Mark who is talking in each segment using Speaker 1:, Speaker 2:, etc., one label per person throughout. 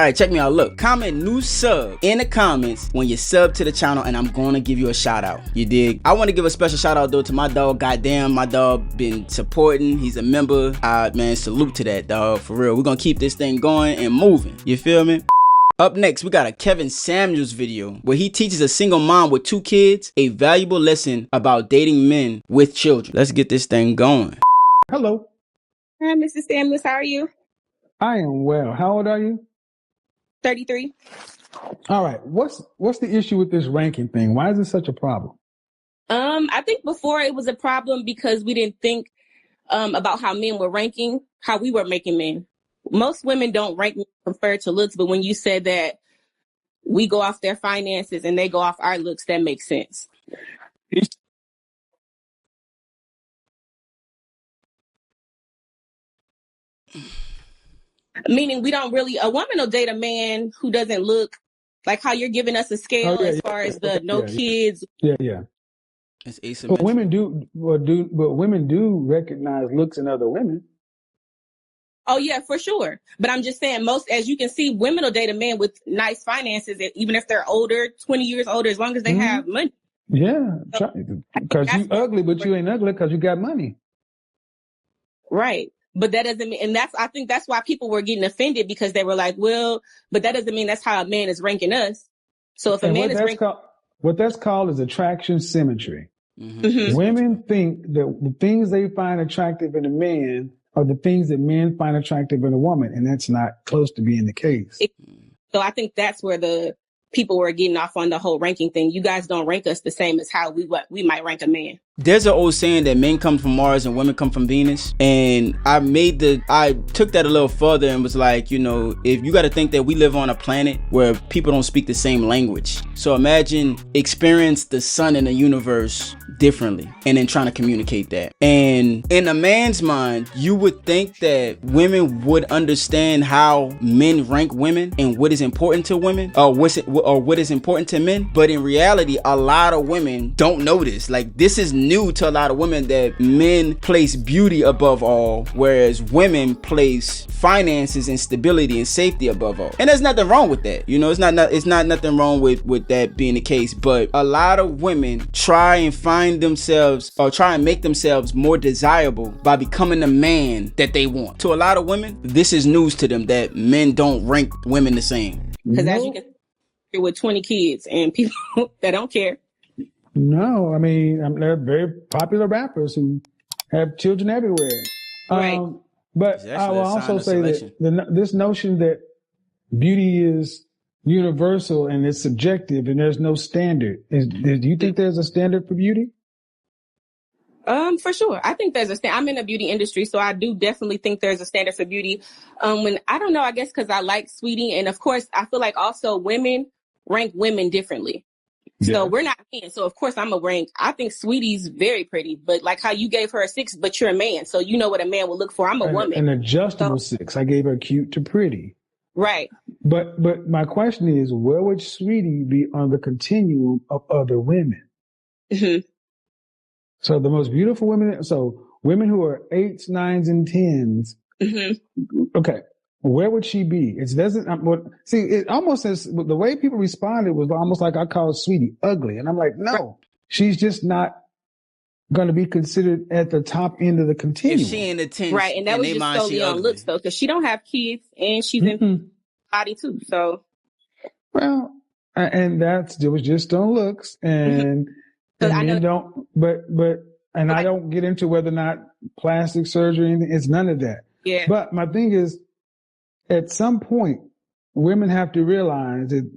Speaker 1: All right, check me out. Look, comment new sub in the comments when you sub to the channel, and I'm going to give you a shout out. You dig? I want to give a special shout out though to my dog. Goddamn, my dog been supporting. He's a member. Man, salute to that dog. For real. We're going to keep this thing going and moving. You feel me? Up next, we got a Kevin Samuels video where he teaches a single mom with 2 kids a valuable lesson about dating men with children. Let's get this thing going.
Speaker 2: Hello.
Speaker 3: Hi, Mrs. Samuels. How are you?
Speaker 2: I am well. How old are you?
Speaker 3: 33.
Speaker 2: All right. What's the issue with this ranking thing? Why is it such a problem?
Speaker 3: I think before it was a problem because we didn't think about how men were ranking, how we were making men. Most women don't rank men compared to looks, but when you said that we go off their finances and they go off our looks, that makes sense. Meaning we don't really, a woman will date a man who doesn't look like how you're giving us a scale as far as the no kids.
Speaker 2: Yeah.
Speaker 1: It's asymmetrical.
Speaker 2: But women do recognize looks in other women.
Speaker 3: Oh yeah, for sure. But I'm just saying as you can see, women will date a man with nice finances, even if they're older, 20 years older, as long as they have money.
Speaker 2: Yeah. Because you ugly, but you ain't ugly because you got money.
Speaker 3: Right. But that doesn't mean, and I think that's why people were getting offended, because they were like, well, but that doesn't mean that's how a man is ranking us. So if a man is ranking,
Speaker 2: what that's called is attraction symmetry.
Speaker 3: Mm-hmm.
Speaker 2: Women think that the things they find attractive in a man are the things that men find attractive in a woman, and that's not close to being the case.
Speaker 3: So I think that's where the people were getting off on the whole ranking thing. You guys don't rank us the same as how we might rank a man.
Speaker 1: There's an old saying that men come from Mars and women come from Venus. And I took that a little further and was like, if you got to think that we live on a planet where people don't speak the same language. So imagine experience the sun and the universe differently and then trying to communicate that. And in a man's mind, you would think that women would understand how men rank women and what is important to women or what is important to men. But in reality, a lot of women don't know this. Like, this is new to a lot of women, that men place beauty above all, whereas women place finances and stability and safety above all. And there's nothing wrong with that. It's not nothing wrong with that being the case. But a lot of women try and find themselves or try and make themselves more desirable by becoming the man that they want. To a lot of women, this is news to them that men don't rank women the same.
Speaker 3: Because as you can see, with 20 kids and people that don't care.
Speaker 2: No, I mean, they're very popular rappers who have children everywhere.
Speaker 3: Right.
Speaker 2: But I will also say that this notion that beauty is universal and it's subjective and there's no standard. Do you think there's a standard for beauty?
Speaker 3: For sure. I think there's I'm in the beauty industry, so I do definitely think there's a standard for beauty. I don't know, I guess because I like Sweetie. And of course, I feel like also women rank women differently. So we're not men. So of course I'm a rank. I think Sweetie's very pretty, but like how you gave her a 6, but you're a man. So you know what a man would look for. I'm a woman.
Speaker 2: An adjustable 6. I gave her cute to pretty.
Speaker 3: Right.
Speaker 2: But my question is, where would Sweetie be on the continuum of other women?
Speaker 3: Mm-hmm.
Speaker 2: So the most beautiful women, so women who are 8s, 9s, and 10s. Mm-hmm. Okay. Where would she be? It doesn't, see, it almost says, the way people responded was almost like I called Sweetie ugly. And I'm like, no, she's just not going to be considered at the top end of the continuum.
Speaker 1: If she ain't a 10,
Speaker 3: right. And that was just solely on looks though, because she don't have kids and she's in body too. So.
Speaker 2: Well, and it was just on looks and, I don't get into whether or not plastic surgery or anything. It's none of that.
Speaker 3: Yeah.
Speaker 2: But my thing is, at some point, women have to realize that,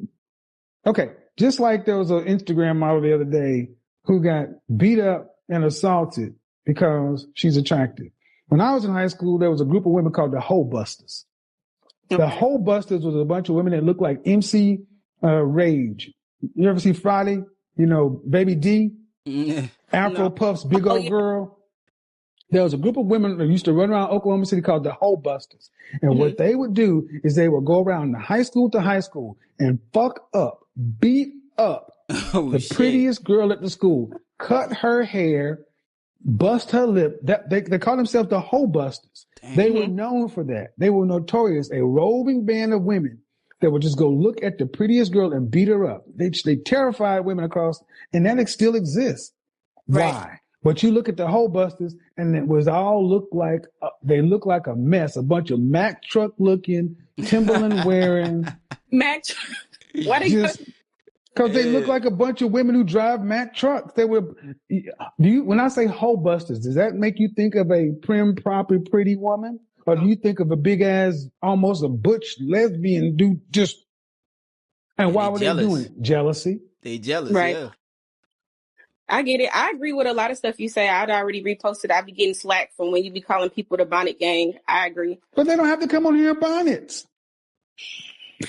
Speaker 2: okay, just like there was an Instagram model the other day who got beat up and assaulted because she's attractive. When I was in high school, there was a group of women called the Hoe Busters. The Hoe Busters was a bunch of women that looked like MC Rage. You ever see Friday? Baby D? Afro Puffs, big old girl. There was a group of women that used to run around Oklahoma City called the Hoe Busters. And what they would do is they would go around the high school to high school and beat up the prettiest girl at the school, cut her hair, bust her lip. They call themselves the Hoe Busters. They were known for that. They were notorious, a roving band of women that would just go look at the prettiest girl and beat her up. They terrified women across, and that still exists.
Speaker 3: Right.
Speaker 2: Why? But you look at the whole busters, and it was all they look like a mess. A bunch of Mack truck looking, Timberland wearing.
Speaker 3: Mac, why they
Speaker 2: Just because they look like a bunch of women who drive Mack trucks. They were. When I say whole busters, does that make you think of a prim, proper, pretty woman, or do you think of a big ass, almost a butch lesbian dude? And why were they doing it? Jealousy.
Speaker 1: They jealous,
Speaker 3: right.
Speaker 1: yeah.
Speaker 3: I get it. I agree with a lot of stuff you say. I'd already reposted. I'd be getting slack from when you be calling people the bonnet gang. I agree.
Speaker 2: But they don't have to come on here in bonnets.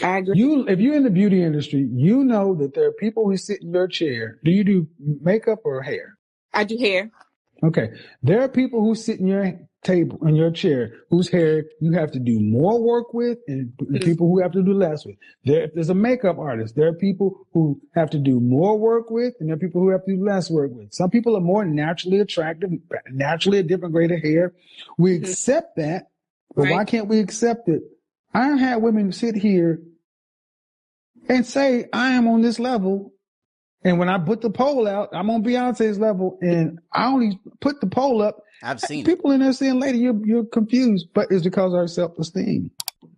Speaker 3: I agree.
Speaker 2: If you're in the beauty industry, you know that there are people who sit in your chair. Do you do makeup or hair?
Speaker 3: I do hair.
Speaker 2: Okay. There are people who sit in your table, in your chair, whose hair you have to do more work with, and people who have to do less with. There's a makeup artist. There are people who have to do more work with, and there are people who have to do less work with. Some people are more naturally attractive, naturally a different grade of hair. We accept that, but why can't we accept it? I had women sit here and say, I am on this level. And when I put the poll out, I'm on Beyonce's level, and I only put the poll up.
Speaker 1: I've seen
Speaker 2: people in there saying, lady, you're confused, but it's because of our self-esteem.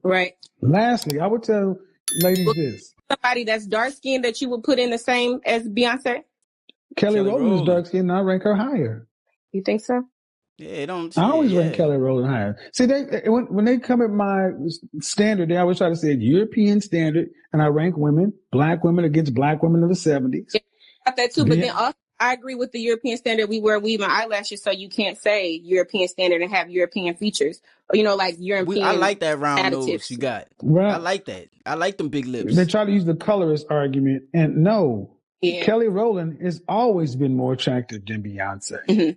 Speaker 3: Right.
Speaker 2: Lastly, I would tell ladies this.
Speaker 3: Somebody that's dark-skinned that you would put in the same as Beyonce?
Speaker 2: Kelly Rowland is dark-skinned, and I rank her higher.
Speaker 3: You think so?
Speaker 1: Yeah,
Speaker 2: I always rank Kelly Rowland higher. See, when they come at my standard, they always try to say European standard, and I rank black women against black women of the 70s.
Speaker 3: Yeah, I got that too, but then also, I agree with the European standard. We wear weave and eyelashes, so you can't say European standard and have European features. Or, like European.
Speaker 1: I like that round
Speaker 3: additives.
Speaker 1: nose you got.
Speaker 2: Right.
Speaker 1: I like that. I like them big lips.
Speaker 2: They try to use the colorist argument, and no, Kelly Rowland has always been more attractive than Beyonce.
Speaker 3: Mm-hmm.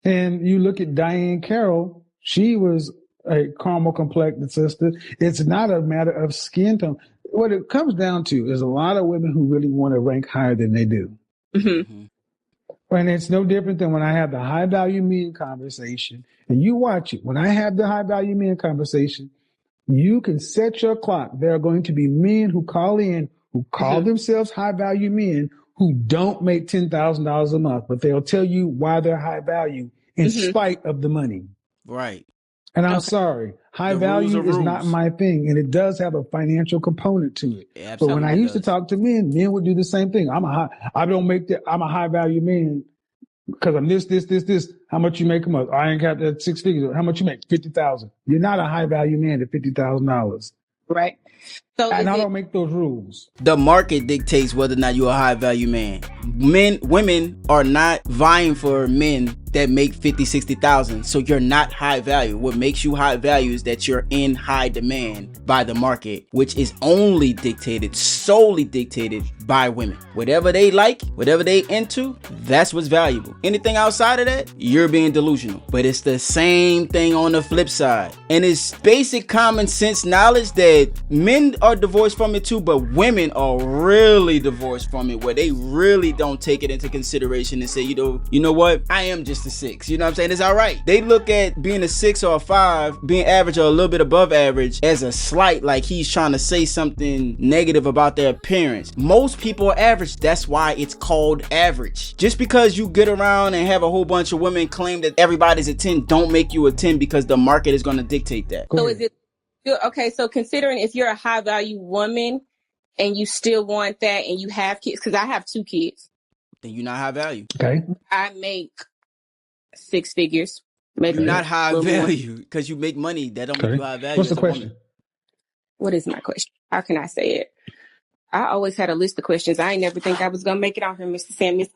Speaker 2: And you look at Diane Carroll, she was a caramel complected sister. It's not a matter of skin tone. What it comes down to is a lot of women who really want to rank higher than they do.
Speaker 3: Mm-hmm.
Speaker 2: And it's no different than when I have the high value men conversation, and you watch it. When I have the high value men conversation, you can set your clock. There are going to be men who call in, who call themselves high value men, who don't make $10,000 a month, but they'll tell you why they're high value in spite of the money.
Speaker 1: Right.
Speaker 2: And I'm sorry, high value is not my thing, and it does have a financial component to it.
Speaker 1: Yeah,
Speaker 2: but when I used to talk to men would do the same thing. I'm a high value man because I'm this. How much you make a month? I ain't got that 6 figures. How much you make? 50,000. You're not a high value man at $50,000.
Speaker 3: Right. So
Speaker 2: and I don't make those rules.
Speaker 1: The market dictates whether or not you're a high value man. Women are not vying for men that make 50, 60,000. So you're not high value. What makes you high value is that you're in high demand by the market, which is solely dictated by women. Whatever they like, whatever they into, that's what's valuable. Anything outside of that, you're being delusional. But it's the same thing on the flip side. And it's basic common sense knowledge that men are divorced from it too, but women are really divorced from it, where they really don't take it into consideration and say, you know what? I am just a 6. You know what I'm saying? It's all right. They look at being a 6 or a 5, being average or a little bit above average, as a slight, like he's trying to say something negative about their appearance. Most people are average. That's why it's called average. Just because you get around and have a whole bunch of women claim that everybody's a 10, don't make you a 10, because the market is going to dictate that.
Speaker 3: So is it okay? So considering if you're a high value woman and you still want that and you have kids, because I have 2 kids,
Speaker 1: then you're not high value.
Speaker 2: Okay.
Speaker 3: I make 6 figures. Maybe
Speaker 1: you're not high value because you make money. That don't make you high value.
Speaker 2: What's the question? What
Speaker 3: is my question? How can I say it? I always had a list of questions. I ain't never think I was gonna make it on here, Mr. Samuels.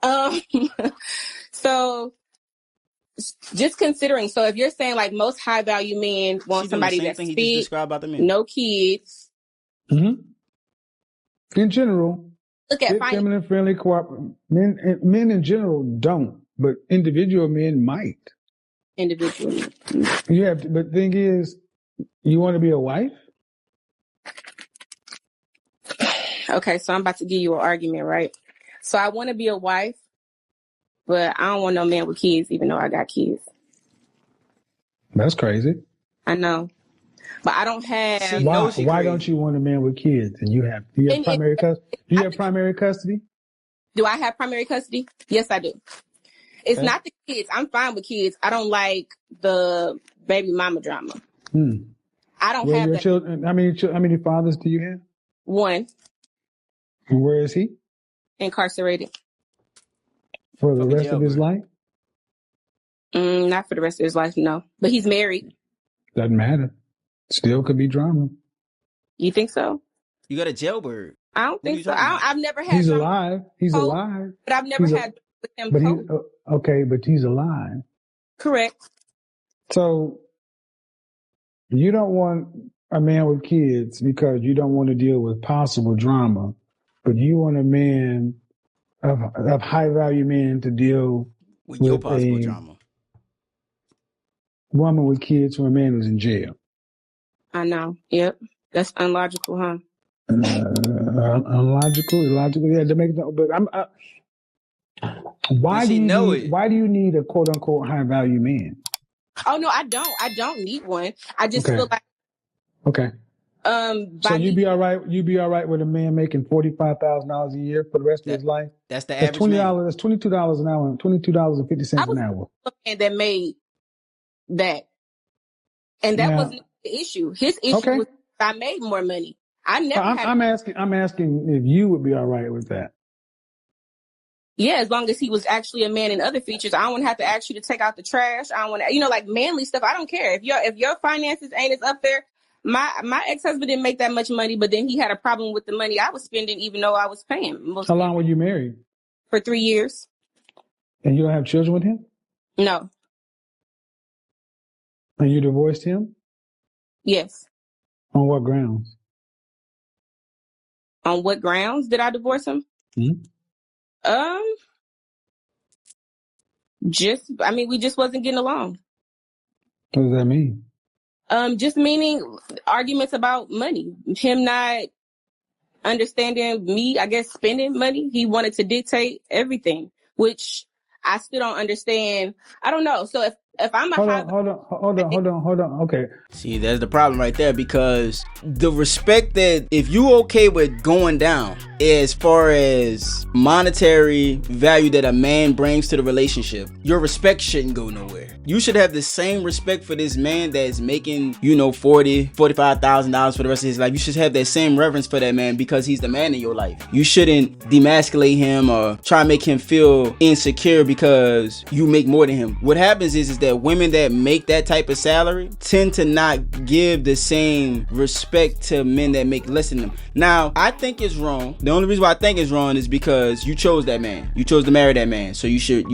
Speaker 3: So just considering, so if you're saying like most high value men want somebody that's fit, no kids.
Speaker 2: Mm-hmm. In general,
Speaker 3: look at
Speaker 2: feminine, friendly, cooperative. Men in general don't, but individual men might.
Speaker 3: Individual men.
Speaker 2: You have to, but the thing is, you want to be a wife?
Speaker 3: Okay, so I'm about to give you an argument, right? So I want to be a wife, but I don't want no man with kids, even though I got kids.
Speaker 2: That's crazy.
Speaker 3: I know. but I don't have.
Speaker 1: She knows she
Speaker 2: Why
Speaker 1: crazy.
Speaker 2: don't you want a man with kids? And you have, do you have
Speaker 3: And
Speaker 2: primary custody? Do you
Speaker 3: I
Speaker 2: have
Speaker 3: think,
Speaker 2: primary custody?
Speaker 3: do I have primary custody? Yes, I do. It's
Speaker 2: Okay.
Speaker 3: not the kids. I'm fine with kids. I don't like the baby mama drama. I don't
Speaker 2: Where are
Speaker 3: have
Speaker 2: your
Speaker 3: that.
Speaker 2: children? How many fathers do you have?
Speaker 3: One
Speaker 2: And where is he
Speaker 3: incarcerated.
Speaker 2: for the
Speaker 1: Fucking
Speaker 2: rest of his
Speaker 1: jailbird.
Speaker 2: life?
Speaker 3: Not for the rest of his life, no. But he's married.
Speaker 2: Doesn't matter. Still could be drama.
Speaker 3: You think so?
Speaker 1: You got a jailbird.
Speaker 3: I don't
Speaker 1: What are
Speaker 3: think
Speaker 1: you
Speaker 3: so.
Speaker 1: talking about?
Speaker 3: I've never had
Speaker 2: He's
Speaker 3: drama
Speaker 2: alive. He's
Speaker 3: post,
Speaker 2: alive.
Speaker 3: but I've never
Speaker 2: He's a,
Speaker 3: had with him
Speaker 2: but he
Speaker 3: post.
Speaker 2: okay, but he's alive.
Speaker 3: Correct.
Speaker 2: So you don't want a man with kids because you don't want to deal with possible drama, but you want a man of high value men to deal
Speaker 1: With your
Speaker 2: with
Speaker 1: possible
Speaker 2: a
Speaker 1: drama.
Speaker 2: woman with kids from a man who's in jail.
Speaker 3: I know. Yep. That's unlogical, huh?
Speaker 2: Unlogical, illogical. Yeah, to make no. But
Speaker 1: Does she know it?
Speaker 2: why do you need a quote unquote high value man?
Speaker 3: Oh no, I don't. I don't need one. I just
Speaker 2: Okay.
Speaker 3: feel like
Speaker 2: Okay. So
Speaker 3: by
Speaker 2: you'd
Speaker 3: me,
Speaker 2: be all right. You'd be all right with a man making $45,000 a year for the rest of his life.
Speaker 1: That's the
Speaker 2: That's
Speaker 1: average man.
Speaker 2: $20. That's $22 an hour. $22.50
Speaker 3: I
Speaker 2: an
Speaker 3: was
Speaker 2: hour.
Speaker 3: a man that made that, and that
Speaker 2: Now,
Speaker 3: wasn't the issue. His issue
Speaker 2: okay.
Speaker 3: was I made more money. I never had.
Speaker 2: I'm asking if you would be all right with that.
Speaker 3: Yeah, as long as he was actually a man in other features. I don't want to have to ask you to take out the trash. I don't want to, like manly stuff. I don't care if your finances ain't as up there. My ex-husband didn't make that much money, but then he had a problem with the money I was spending, even though I was paying
Speaker 2: How long were you married?
Speaker 3: for 3 years.
Speaker 2: And you don't have children with him?
Speaker 3: No.
Speaker 2: And you divorced him?
Speaker 3: Yes.
Speaker 2: On what grounds?
Speaker 3: On what grounds did I divorce him?
Speaker 2: Mm-hmm.
Speaker 3: We just wasn't getting along.
Speaker 2: What does that mean?
Speaker 3: Just meaning arguments about money. Him not understanding me, I guess, spending money. He wanted to dictate everything, which I still don't understand. I don't know. So if I'm a
Speaker 2: Hold
Speaker 3: high,
Speaker 2: on. Okay.
Speaker 1: See, that's the problem right there, because the respect that if you okay with going down as far as monetary value that a man brings to the relationship, your respect shouldn't go nowhere. You should have the same respect for this man that's making, $45,000 for the rest of his life. You should have that same reverence for that man because he's the man in your life. You shouldn't demasculate him or try to make him feel insecure because you make more than him. What happens is that women that make that type of salary tend to not give the same respect to men that make less than them. Now, I think it's wrong. The only reason why I think it's wrong is because you chose that man. You chose to marry that man. So you should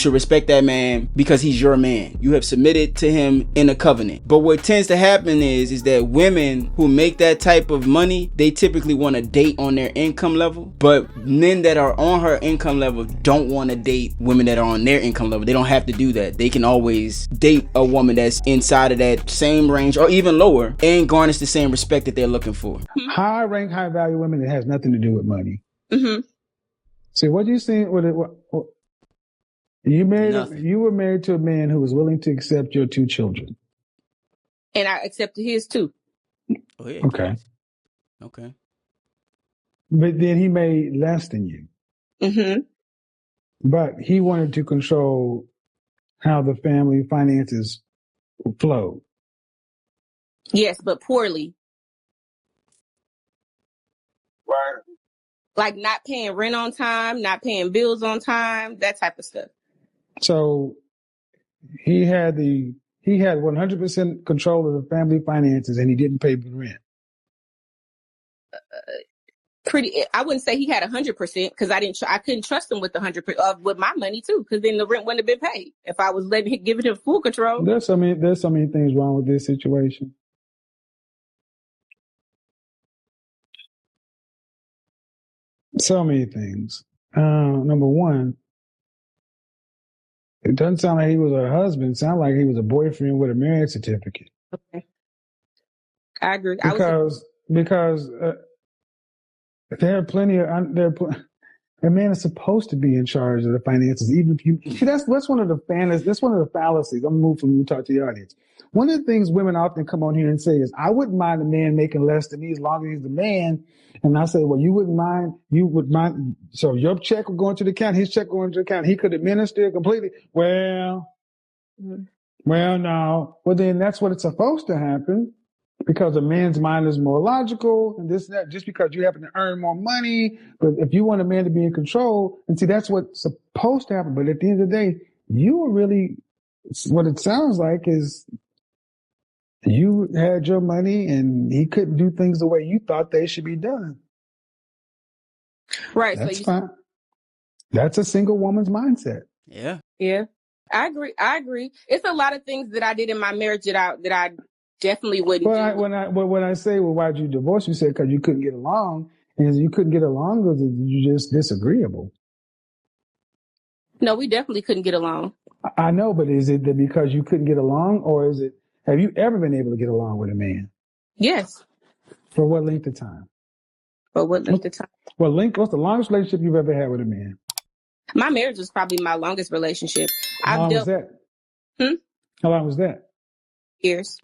Speaker 1: respect that man because he's your man. You have submitted to him in a covenant. But what tends to happen is that women who make that type of money, they typically want to date on their income level. But men that are on her income level don't want to date women that are on their income level. They don't have to do that. They can always date a woman that's inside of that same range or even lower and garnish the same respect that they're looking for.
Speaker 2: High rank, high value women, it has nothing to do with money.
Speaker 3: Mm-hmm.
Speaker 2: See, what you seen with it? You were married to a man who was willing to accept your 2 children.
Speaker 3: And I accepted his too.
Speaker 1: Oh, yeah. Okay.
Speaker 2: But then he made less than you.
Speaker 3: Mm-hmm.
Speaker 2: But he wanted to control how the family finances flow.
Speaker 3: Yes, but poorly.
Speaker 2: Right.
Speaker 3: Like not paying rent on time, not paying bills on time, that type of stuff.
Speaker 2: So he had 100% control of the family finances, and he didn't pay the rent.
Speaker 3: I wouldn't say he had 100% because I couldn't trust him with 100% with my money too, because then the rent wouldn't have been paid if I was giving him full control.
Speaker 2: There's so many things wrong with this situation. So many things. Number one, it doesn't sound like he was a husband. It sounded like he was a boyfriend with a marriage certificate.
Speaker 3: Okay, I agree.
Speaker 2: Because there are plenty of A man is supposed to be in charge of the finances, even if you see that's one of the fallacies. That's one of the fallacies. I'm gonna move from you talk to the audience. One of the things women often come on here and say is, "I wouldn't mind a man making less than me as long as he's the man." And I say, "Well, you wouldn't mind. You would mind. So your check would go into the account. His check going into the account. He could administer completely. Well, no. Well, then that's what it's supposed to happen." Because a man's mind is more logical and this and that, just because you happen to earn more money. But if you want a man to be in control, and see, that's what's supposed to happen. But at the end of the day, you are really, what it sounds like is you had your money and he couldn't do things the way you thought they should be done.
Speaker 3: Right.
Speaker 2: That's fine. That's a single woman's mindset.
Speaker 1: Yeah.
Speaker 3: Yeah. I agree. It's a lot of things that I did in my marriage that I definitely wouldn't do.
Speaker 2: When I say, well, why'd you divorce? You said because you couldn't get along. And you couldn't get along because you just disagreeable.
Speaker 3: No, we definitely couldn't get along.
Speaker 2: I know, but is it that because you couldn't get along, or is it, have you ever been able to get along with a man?
Speaker 3: Yes.
Speaker 2: For what length of time?
Speaker 3: What's the
Speaker 2: longest relationship you've ever had with a man?
Speaker 3: My marriage was probably my longest relationship.
Speaker 2: How long was that? How long was that?
Speaker 3: Years.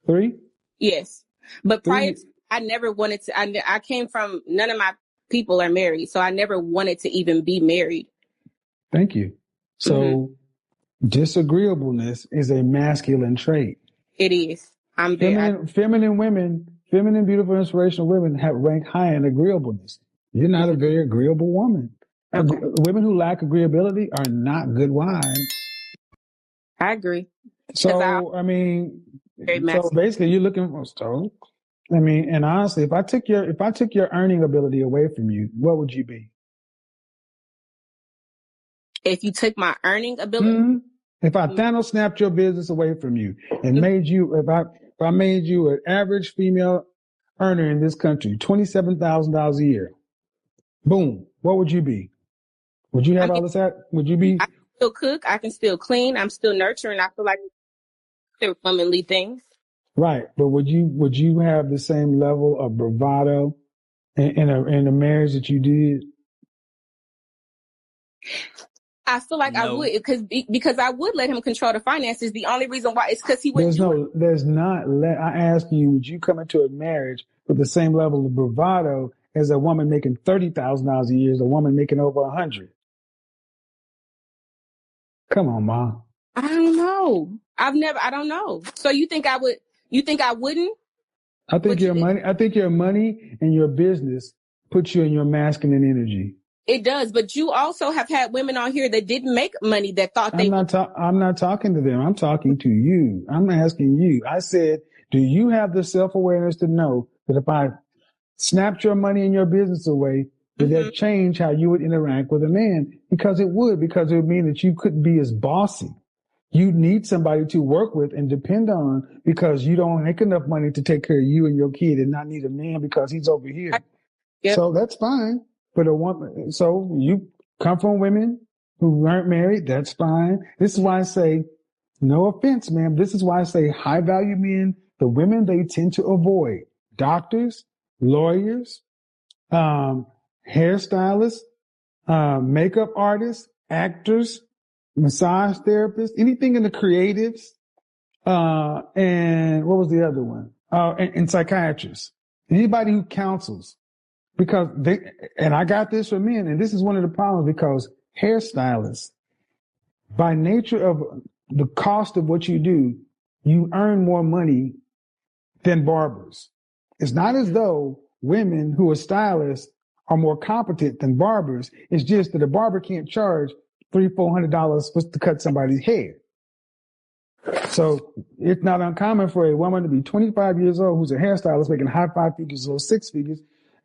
Speaker 2: 3?
Speaker 3: Yes. But prior to, I never wanted to, I came from, none of my people are married, so I never wanted to even be married.
Speaker 2: Thank you. So disagreeableness is a masculine trait.
Speaker 3: It is.
Speaker 2: Feminine women, beautiful, inspirational women have ranked high in agreeableness. You're not a very agreeable woman. Okay. Women who lack agreeability are not good wives.
Speaker 3: I agree.
Speaker 2: So, so basically you're looking for, and honestly, if I took your earning ability away from you, what would you be?
Speaker 3: If you took my earning ability?
Speaker 2: Mm-hmm. If I Thanos snapped your business away from you and made you, if I made you an average female earner in this country, $27,000 a year, boom, what would you be? Would you have all this? Would you be?
Speaker 3: I can still cook. I can still clean. I'm still nurturing. I feel like they're womanly things.
Speaker 2: Right, but would you have the same level of bravado in a marriage that you did?
Speaker 3: I feel like I would, because I would let him control the finances. The only reason why is because he wouldn't
Speaker 2: I ask you, would you come into a marriage with the same level of bravado as a woman making $30,000 a year as a woman making over $100,000? Come on, Ma.
Speaker 3: I don't know. I don't know. So you think I would, you think I wouldn't?
Speaker 2: I think your money and your business puts you in your masculine energy.
Speaker 3: It does, but you also have had women on here that didn't make money that thought they would.
Speaker 2: I'm not talking to them. I'm talking to you. I'm asking you. I said, do you have the self-awareness to know that if I snapped your money and your business away, would that change how you would interact with a man? Because it would mean that you couldn't be as bossy. You need somebody to work with and depend on because you don't make enough money to take care of you and your kid and not need a man because he's over here.
Speaker 3: Yep.
Speaker 2: So that's fine. But a woman, so you come from women who weren't married, that's fine. This is why I say, no offense, ma'am. This is why I say high value men, the women they tend to avoid: doctors, lawyers, hairstylists, makeup artists, actors, massage therapists, anything in the creatives, and what was the other one? And psychiatrists, anybody who counsels. Because and I got this from men, and this is one of the problems because hairstylists, by nature of the cost of what you do, you earn more money than barbers. It's not as though women who are stylists are more competent than barbers. It's just that a barber can't charge $300-$400 to cut somebody's hair. So it's not uncommon for a woman to be 25 years old who's a hairstylist making high 5 figures or 6 figures,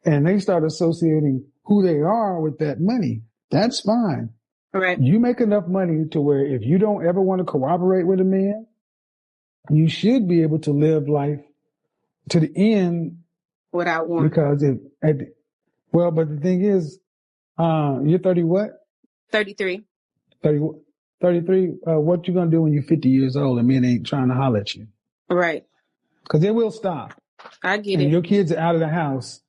Speaker 2: and they start associating who they are with that money. That's fine.
Speaker 3: Right.
Speaker 2: You make enough money to where if you don't ever want to cooperate with a man, you should be able to live life to the end
Speaker 3: without one.
Speaker 2: Because but the thing is, you're 30 what?
Speaker 3: 33.
Speaker 2: 33. What you gonna do when you're 50 years old and men ain't trying to holler at you?
Speaker 3: Right.
Speaker 2: Because it will stop.
Speaker 3: I get
Speaker 2: and
Speaker 3: it.
Speaker 2: Your kids are out of the house,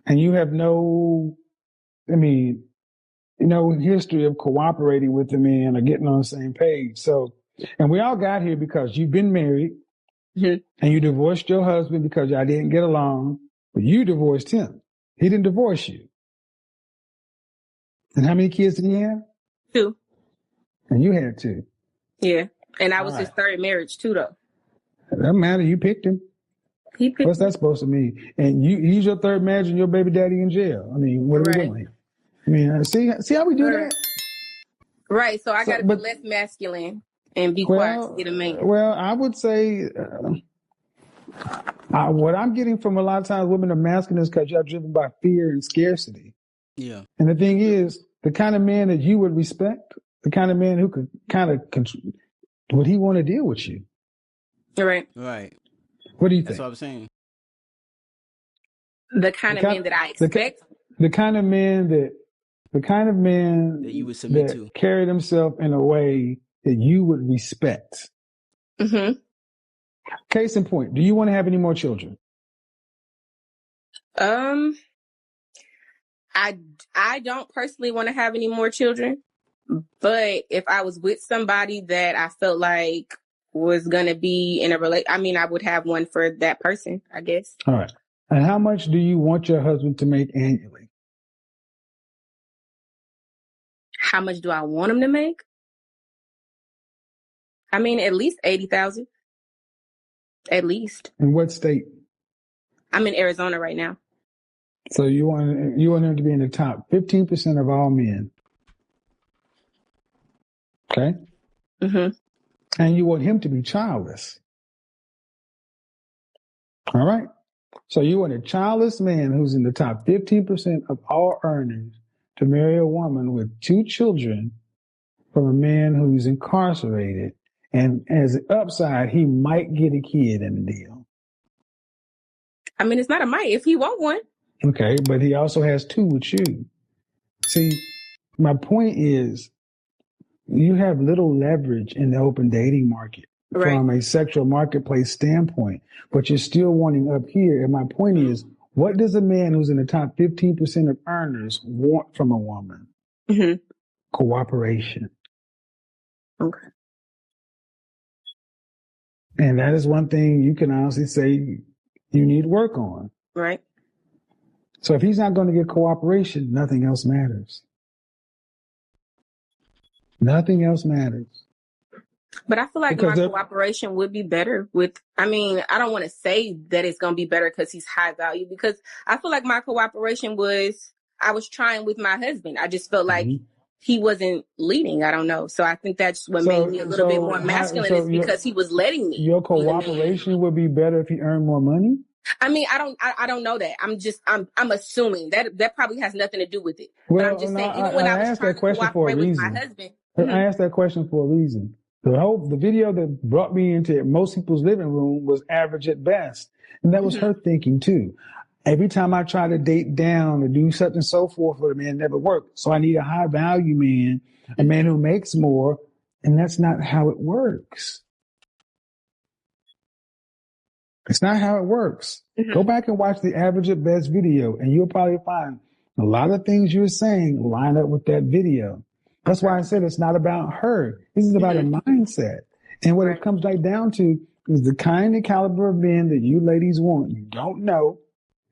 Speaker 2: and you have no I mean, history of cooperating with the men or getting on the same page. So, and we all got here because you've been married and you divorced your husband because y'all didn't get along, but you divorced him. He didn't divorce you. And how many kids did he have?
Speaker 3: 2.
Speaker 2: And you had 2.
Speaker 3: Yeah. And I
Speaker 2: All
Speaker 3: was his
Speaker 2: right.
Speaker 3: third marriage too, though.
Speaker 2: It doesn't matter. You picked him.
Speaker 3: He picked
Speaker 2: What's that supposed to mean? And he's your third marriage and your baby daddy in jail. I mean, what are we doing? I mean, see how we do that?
Speaker 3: Right. So I got to be less masculine and be quiet to get a man.
Speaker 2: Well, I would say what I'm getting from a lot of times women are masculine is because y'all driven by fear and scarcity.
Speaker 1: Yeah.
Speaker 2: And the thing is, the kind of man that you would respect, the kind of man who could kind of would he want to deal with you?
Speaker 3: Right.
Speaker 2: What do you think?
Speaker 1: That's what I'm saying.
Speaker 3: The kind of man that I expect.
Speaker 2: The kind of man that
Speaker 1: you would submit to,
Speaker 2: carried himself in a way that you would respect.
Speaker 3: Mm-hmm.
Speaker 2: Case in point, do you want to have any more children?
Speaker 3: I don't personally want to have any more children, but if I was with somebody that I felt like was going to be in a I would have one for that person, I guess.
Speaker 2: All right. And how much do you want your husband to make annually?
Speaker 3: How much do I want him to make? I mean, at least 80,000. At least.
Speaker 2: In what state?
Speaker 3: I'm in Arizona right now.
Speaker 2: So you want him to be in the top 15% of all men. Okay?
Speaker 3: Mm-hmm.
Speaker 2: And you want him to be childless. All right? So you want a childless man who's in the top 15% of all earners to marry a woman with 2 children from a man who's incarcerated. And as an upside, he might get a kid in the deal.
Speaker 3: I mean, it's not a might if he want one.
Speaker 2: Okay, but he also has 2 with you. See, my point is you have little leverage in the open dating market from a sexual marketplace standpoint, but you're still wanting up here. And my point is, what does a man who's in the top 15% of earners want from a woman?
Speaker 3: Mm-hmm.
Speaker 2: Cooperation.
Speaker 3: Okay.
Speaker 2: And that is one thing you can honestly say you need work on.
Speaker 3: Right.
Speaker 2: So if he's not going to get cooperation, nothing else matters. Nothing else matters.
Speaker 3: But I feel like my cooperation would be better I don't want to say that it's going to be better because he's high value, because I feel like my cooperation I was trying with my husband. I just felt like he wasn't leading. I don't know. So I think that's what made me a little bit more masculine is because he was letting me.
Speaker 2: Your cooperation would be better if he earned more money?
Speaker 3: I mean, I don't know that. I'm assuming that probably has nothing to do with it. Well, but I'm just saying, even when I was trying to cooperate with my husband.
Speaker 2: I asked that question for a reason. The video that brought me into most people's living room was average at best. And that was her thinking too. Every time I try to date down or do such and so forth for a man, it never worked. So I need a high value man, a man who makes more. And that's not how it works. It's not how it works. Mm-hmm. Go back and watch the average at best video and you'll probably find a lot of things you're saying line up with that video. That's why I said it's not about her. This is about a mindset. And what it comes right down to is the kind and caliber of men that you ladies want. You don't know.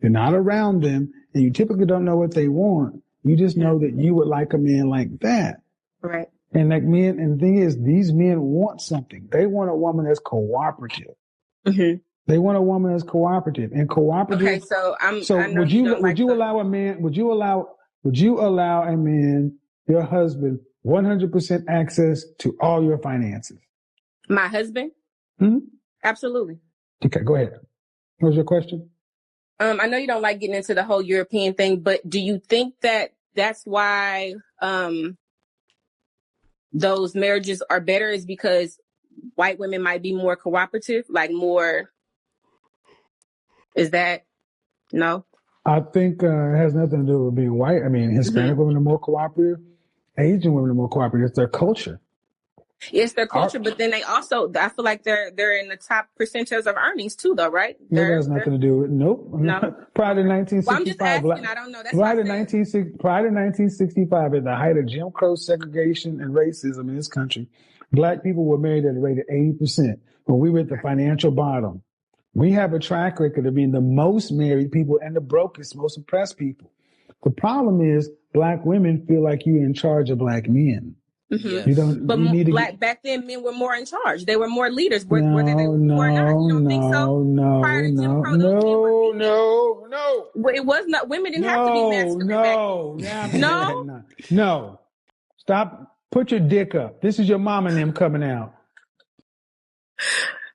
Speaker 2: You're not around them. And you typically don't know what they want. You just know that you would like a man like that.
Speaker 3: Right.
Speaker 2: And like men, and the thing is, these men want something. They want a woman that's cooperative.
Speaker 3: Mm-hmm.
Speaker 2: They want a woman that's cooperative and cooperative.
Speaker 3: Okay, so
Speaker 2: would you allow a man, your husband, 100% access to all your finances?
Speaker 3: My husband?
Speaker 2: Hmm?
Speaker 3: Absolutely.
Speaker 2: Okay, go ahead. What was your question?
Speaker 3: I know you don't like getting into the whole European thing, but do you think that that's why those marriages are better is because white women might be more cooperative, like more? Is that no?
Speaker 2: I think it has nothing to do with being white. I mean, Hispanic women are more cooperative. Asian women are more cooperative. It's their culture.
Speaker 3: It's their culture, but then they also, I feel like they're in the top percentages of earnings too, though, right?
Speaker 2: That has nothing to do with it. Nope.
Speaker 3: No.
Speaker 2: Prior to
Speaker 3: Well, I'm just
Speaker 2: 1965,
Speaker 3: asking. I don't know. That's why I said.
Speaker 2: prior to 1965, at the height of Jim Crow segregation and racism in this country, black people were married at a rate of 80%. When we were at the financial bottom, we have a track record of being the most married people and the brokest, most oppressed people. The problem is black women feel like you're in charge of black men.
Speaker 3: Mm-hmm.
Speaker 2: You don't.
Speaker 3: But
Speaker 2: you need
Speaker 3: back then, men were more in charge. They were more leaders.
Speaker 2: No,
Speaker 3: whether they were or not, you don't think so? Prior to Jim Crow, those men were
Speaker 2: no.
Speaker 3: Well, it was not. Women didn't have to be masculine back then.
Speaker 2: No. Stop. Put your dick up. This is your mom and them coming out.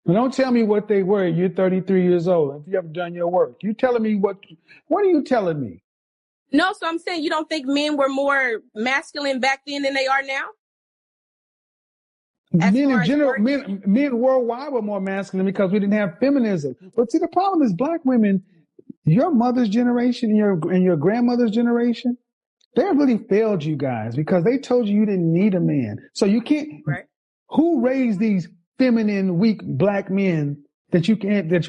Speaker 2: Now, don't tell me what they were. You're 33 years old. If you haven't done your work, you telling me what are you telling me?
Speaker 3: No, so I'm saying you don't think men were more masculine back then than they are now?
Speaker 2: Men in general, men worldwide were more masculine because we didn't have feminism. But see, the problem is black women, your mother's generation and your grandmother's generation, they really failed you guys because they told you didn't need a man. So you can't.
Speaker 3: Right.
Speaker 2: Who raised these feminine, weak black men that you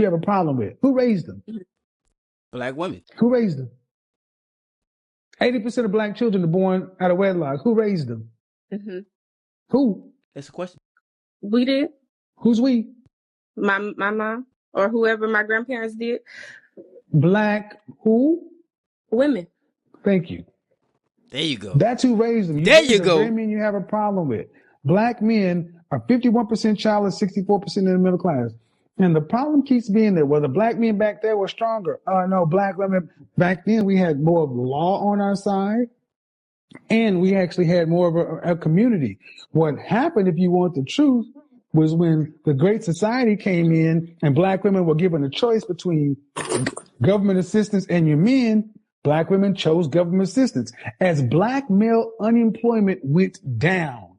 Speaker 2: have a problem with? Who raised them?
Speaker 1: Black women.
Speaker 2: Who raised them? 80% of black children are born out of wedlock. Who raised them?
Speaker 3: Mm-hmm.
Speaker 2: Who?
Speaker 1: That's the question.
Speaker 3: We did.
Speaker 2: Who's we?
Speaker 3: My mom or whoever my grandparents did.
Speaker 2: Black who?
Speaker 3: Women.
Speaker 2: Thank you.
Speaker 1: There you go.
Speaker 2: That's who raised them.
Speaker 1: There you go.
Speaker 2: Very men you have a problem with. Black men are 51% childless, 64% in the middle class. And the problem keeps being that, well, the black men back there were stronger. No, black women back then, we had more of the law on our side. And we actually had more of a community. What happened, if you want the truth, was when the Great Society came in and black women were given a choice between government assistance and your men, black women chose government assistance. As black male unemployment went down,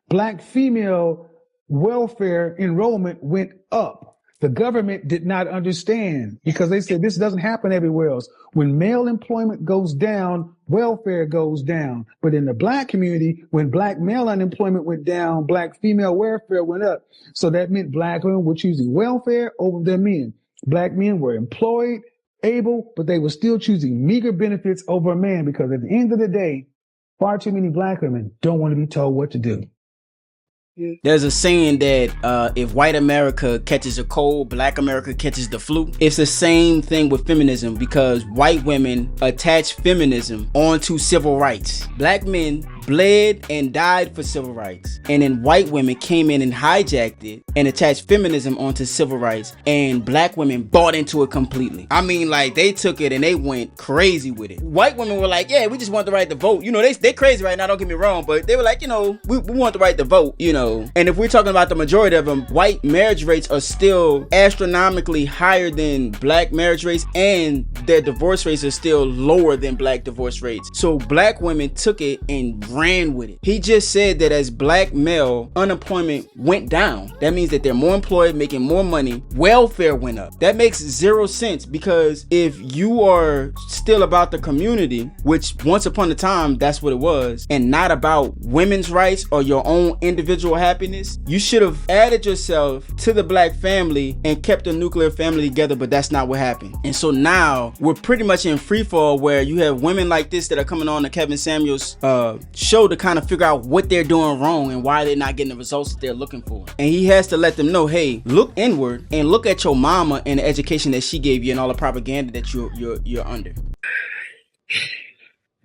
Speaker 2: black female welfare enrollment went up. The government did not understand because they said this doesn't happen everywhere else. When male employment goes down, welfare goes down. But in the black community, when black male unemployment went down, black female welfare went up. So that meant black women were choosing welfare over their men. Black men were employed, able, but they were still choosing meager benefits over a man because at the end of the day, far too many black women don't want to be told what to do.
Speaker 1: There's a saying that if white America catches a cold, black America catches the flu. It's the same thing with feminism because white women attach feminism onto civil rights. Black men bled and died for civil rights, and then white women came in and hijacked it and attached feminism onto civil rights, and black women bought into it completely. I mean, like, they took it and they went crazy with it. White women were like, yeah, we just want the right to vote. You know, they crazy right now, don't get me wrong, but they were like, you know, we want the right to vote, you know. And if we're talking about the majority of them, white marriage rates are still astronomically higher than black marriage rates, and their divorce rates are still lower than black divorce rates. So black women took it and ran with it. He just said that as black male unemployment went down, that means that they're more employed, making more money, welfare went up. That makes zero sense because if you are still about the community, which once upon a time that's what it was, and not about women's rights or your own individual happiness, you should have added yourself to the black family and kept the nuclear family together, but that's not what happened. And so now we're pretty much in free fall where you have women like this that are coming on the Kevin Samuels show to kind of figure out what they're doing wrong and why they're not getting the results that they're looking for. And he has to let them know, hey, look inward and look at your mama and the education that she gave you and all the propaganda that you're under.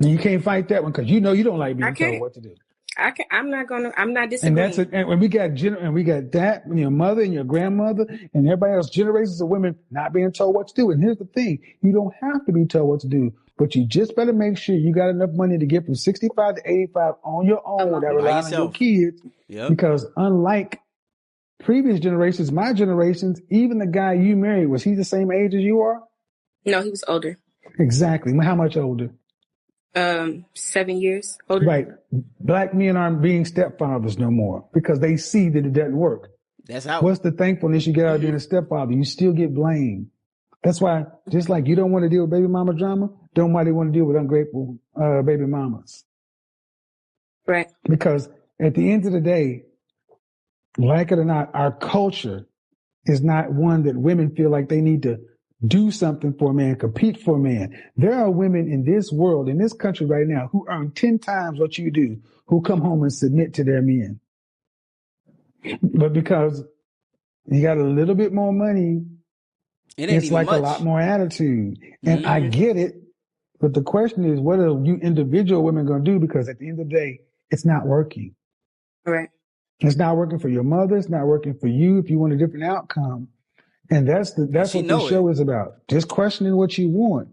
Speaker 2: And you can't fight that one because you know you don't like being told what to do.
Speaker 3: I'm not disagreeing.
Speaker 2: And when we got that, when your mother and your grandmother and everybody else, generations of women not being told what to do. And here's the thing, you don't have to be told what to do, but you just better make sure you got enough money to get from 65 to 85 on your own without relying on your kids. Yep. Because unlike previous generations, my generations, even the guy you married, was he the same age as you are?
Speaker 3: No, he was older.
Speaker 2: Exactly. How much older?
Speaker 3: 7 years older.
Speaker 2: Right. Black men aren't being stepfathers no more because they see that it doesn't work.
Speaker 1: That's how.
Speaker 2: What's the thankfulness you get out of being a stepfather? You still get blamed. That's why, just like you don't want to deal with baby mama drama, don't nobody want to deal with ungrateful baby mamas.
Speaker 3: Right.
Speaker 2: Because at the end of the day, like it or not, our culture is not one that women feel like they need to do something for a man, compete for a man. There are women in this world, in this country right now, who earn 10 times what you do, who come home and submit to their men. But because you got a little bit more money, it's like a lot more attitude. And I get it. But the question is, what are you individual women going to do? Because at the end of the day, it's not working.
Speaker 3: Right.
Speaker 2: It's not working for your mother. It's not working for you if you want a different outcome. And that's what this show is about. Just questioning what you want.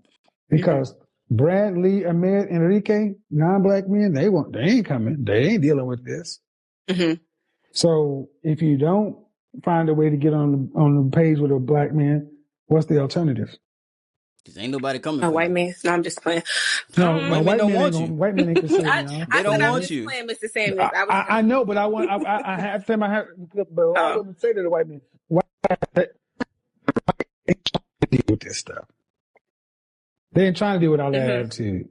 Speaker 2: Because Brad, Lee, Ahmed, Enrique, non-black men, they ain't coming. They ain't dealing with this.
Speaker 3: Mm-hmm.
Speaker 2: So if you don't find a way to get on the page with a black man, what's the alternative?
Speaker 1: Because ain't nobody coming
Speaker 3: A
Speaker 1: for
Speaker 3: white
Speaker 1: you.
Speaker 3: man? No, I'm just playing.
Speaker 2: No, white men don't want you. White men ain't considering
Speaker 1: They don't want you.
Speaker 3: Playing, Mr. Samuels.
Speaker 2: I know, but I have to say but a lot of women say to the white men, why they ain't trying to deal with this stuff. They ain't trying to deal with all that attitude.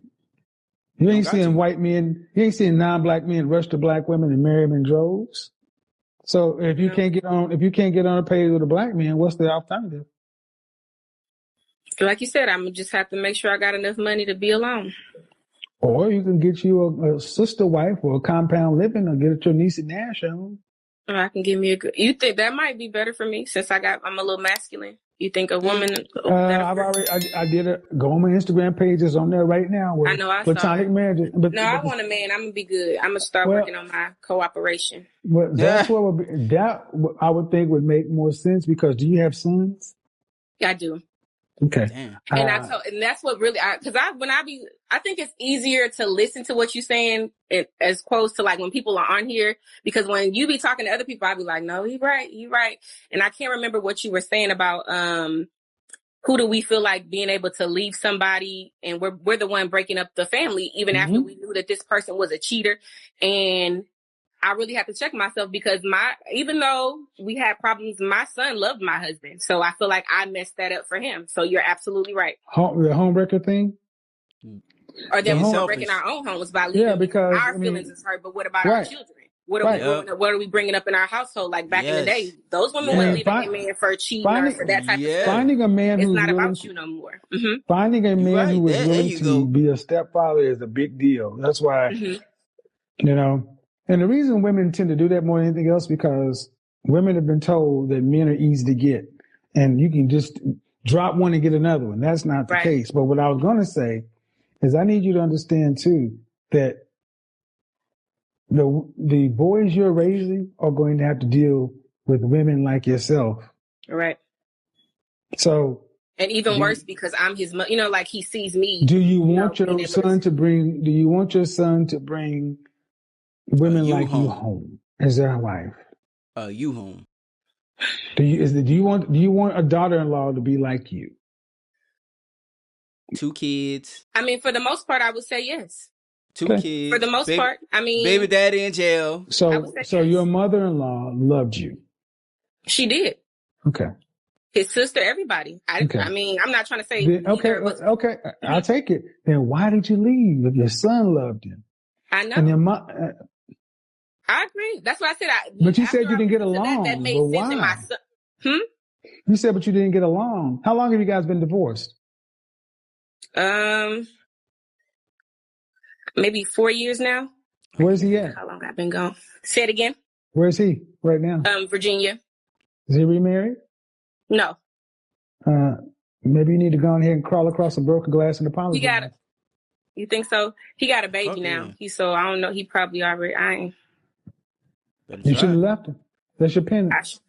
Speaker 2: You ain't seeing white men, you ain't seeing non-black men rush to black women and marry them in droves. So if you can't get on a page with a black man, what's the alternative?
Speaker 3: Like you said, I'm gonna just have to make sure I got enough money to be alone.
Speaker 2: Or you can get you a sister wife or a compound living, or get your niece and Nash on.
Speaker 3: Or I can give me you think that might be better for me since I'm a little masculine? You think a woman?
Speaker 2: I did it. Go on my Instagram page. It's on there right now.
Speaker 3: I know. I
Speaker 2: platonic
Speaker 3: saw
Speaker 2: marriage.
Speaker 3: No, I want a man. I'm gonna be good. I'm gonna start working on my cooperation.
Speaker 2: But that's what I would think would make more sense, because do you have sons?
Speaker 3: Yeah, I do.
Speaker 2: Okay.
Speaker 3: Damn. And that's what really, I think it's easier to listen to what you're saying as opposed to like when people are on here, because when you be talking to other people, I'll be like, no, you're right. And I can't remember what you were saying about, who do we feel like being able to leave somebody and we're the one breaking up the family, even after we knew that this person was a cheater. And I really have to check myself, because even though we had problems, my son loved my husband. So I feel like I messed that up for him. So you're absolutely right.
Speaker 2: The homewrecker thing?
Speaker 3: Or that we're breaking our own homes by leaving
Speaker 2: because
Speaker 3: our feelings is hurt. But what about our children? What are we doing? What are we bringing up in our household? Like back in the day, those women wouldn't leave a man for cheating or for that type of stuff.
Speaker 2: Finding a man
Speaker 3: it's not about you no more.
Speaker 2: Finding a man who is willing to be a stepfather is a big deal. That's why, and the reason women tend to do that more than anything else, because women have been told that men are easy to get and you can just drop one and get another one. That's not the case. But what I was going to say is I need you to understand too, that the boys you're raising are going to have to deal with women like yourself.
Speaker 3: Right.
Speaker 2: So.
Speaker 3: And even worse, because I'm his mother, like he sees me.
Speaker 2: Do you want your son to bring women like you home as their wife?
Speaker 1: You home.
Speaker 2: Do you want a daughter-in-law to be like you?
Speaker 1: 2 kids.
Speaker 3: I mean, for the most part, I would say yes.
Speaker 1: 2 kids.
Speaker 3: For the most part. I mean,
Speaker 1: baby daddy in jail.
Speaker 2: So your mother-in-law loved you.
Speaker 3: She did.
Speaker 2: Okay.
Speaker 3: His sister, everybody. I mean, I'm not trying to say.
Speaker 2: Okay. I'll take it. Then why did you leave if your son loved him?
Speaker 3: I know.
Speaker 2: And your
Speaker 3: I agree. That's what I said.
Speaker 2: But you said you didn't get along.
Speaker 3: That made sense in my son.
Speaker 2: You said, but you didn't get along. How long have you guys been divorced?
Speaker 3: Maybe 4 years now.
Speaker 2: Where's he at?
Speaker 3: How long I've been gone? Say it again.
Speaker 2: Where's he right now?
Speaker 3: Virginia.
Speaker 2: Is he remarried?
Speaker 3: No.
Speaker 2: Maybe you need to go ahead and crawl across a broken glass and apologize.
Speaker 3: You think so? He got a baby now. So I don't know. He probably already.
Speaker 2: You should have left him. That's your penance.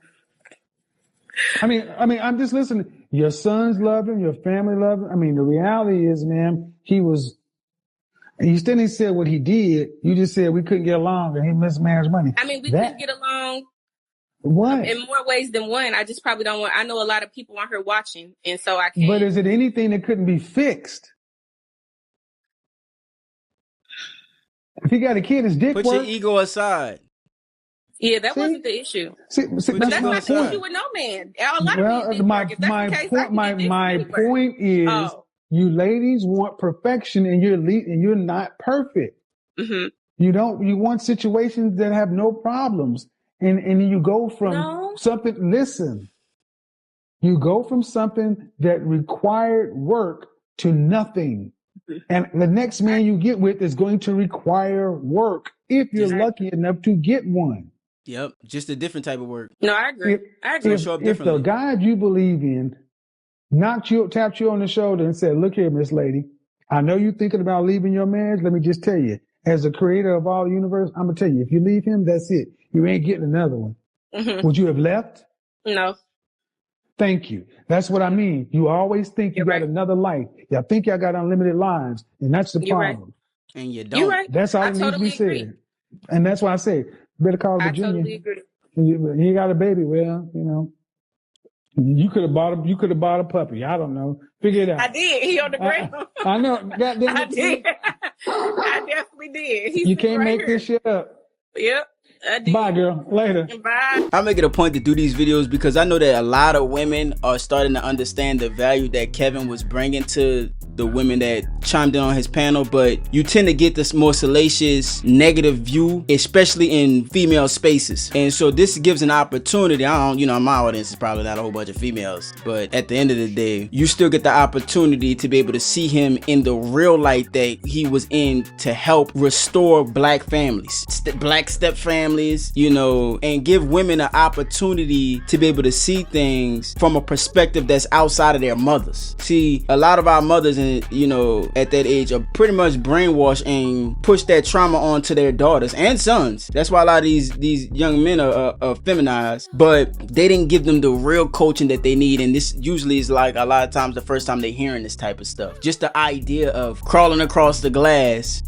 Speaker 2: I mean, I'm just listening. Your sons love him. Your family love him. I mean, the reality is, man, you still didn't say what he did. You just said we couldn't get along and he mismanaged money.
Speaker 3: I mean, we couldn't get along.
Speaker 2: What?
Speaker 3: In more ways than one. I just probably don't want. I know a lot of people on here watching, and so I can't.
Speaker 2: But is it anything that couldn't be fixed? If he got a kid, his dick
Speaker 1: Put your ego aside.
Speaker 3: Yeah, that wasn't the issue.
Speaker 2: But
Speaker 3: that's not the issue with no man. A lot of
Speaker 2: my point is, you ladies want perfection, and you're not perfect.
Speaker 3: Mm-hmm.
Speaker 2: You want situations that have no problems. And you go from something, listen, you go from something that required work to nothing. And the next man you get with is going to require work if you're lucky enough to get one.
Speaker 1: Yep, just a different type of work.
Speaker 3: No, I agree.
Speaker 2: If the God you believe in tapped you on the shoulder and said, look here, Miss Lady, I know you're thinking about leaving your marriage. Let me just tell you, as the creator of all the universe, I'm going to tell you, if you leave him, that's it. You ain't getting another one.
Speaker 3: Mm-hmm.
Speaker 2: Would you have left?
Speaker 3: No.
Speaker 2: Thank you. That's what I mean. You always think you got another life. Y'all think y'all got unlimited lives, and that's the problem.
Speaker 1: Right. And you don't.
Speaker 3: You're right.
Speaker 2: That's all that needs to be said. And that's why I say, better call Virginia.
Speaker 3: I totally agree.
Speaker 2: You got a baby. Well, you know, you could have bought a puppy. I don't know. Figure it out.
Speaker 3: I did. He on the ground.
Speaker 2: I know.
Speaker 3: I did. I definitely did.
Speaker 2: You can't make this shit up.
Speaker 3: Yep. I did.
Speaker 2: Bye, girl. Later.
Speaker 3: Bye.
Speaker 1: I make it a point to do these videos because I know that a lot of women are starting to understand the value that Kevin was bringing to the women that chimed in on his panel, but you tend to get this more salacious, negative view, especially in female spaces. And so this gives an opportunity. My audience is probably not a whole bunch of females, but at the end of the day, you still get the opportunity to be able to see him in the real light that he was in to help restore black families, black step families, and give women an opportunity to be able to see things from a perspective that's outside of their mothers. See, a lot of our mothers at that age are pretty much brainwashed and push that trauma onto their daughters and sons. That's why a lot of these young men are feminized, but they didn't give them the real coaching that they need. And this usually is like a lot of times the first time they're hearing this type of stuff. Just the idea of crawling across the glass,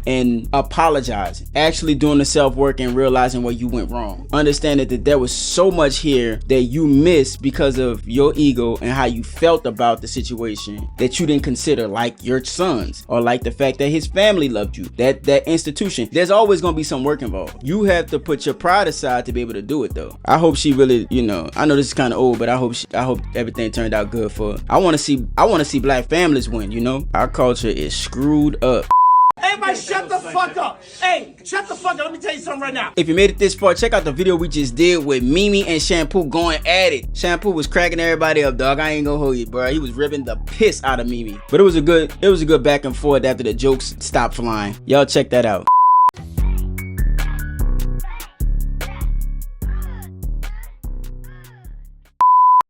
Speaker 1: and apologizing, actually doing the self-work and realizing where you went wrong. Understanding that there was so much here that you missed because of your ego and how you felt about the situation that you didn't consider, like your sons, or like the fact that his family loved you, that institution. There's always going to be some work involved. You have to put your pride aside to be able to do it, though. I hope she really, I know this is kind of old, but I hope everything turned out good for her. I want to see black families win. Our culture is screwed up.
Speaker 4: Everybody shut the fuck up. Hey, shut the fuck up. Let me tell you something right now.
Speaker 1: If you made it this far, check out the video we just did with Mimi and Shampoo going at it. Shampoo was cracking everybody up, dog. I ain't gonna hold you, bro. He was ripping the piss out of Mimi. But it was a good back and forth after the jokes stopped flying. Y'all check that out.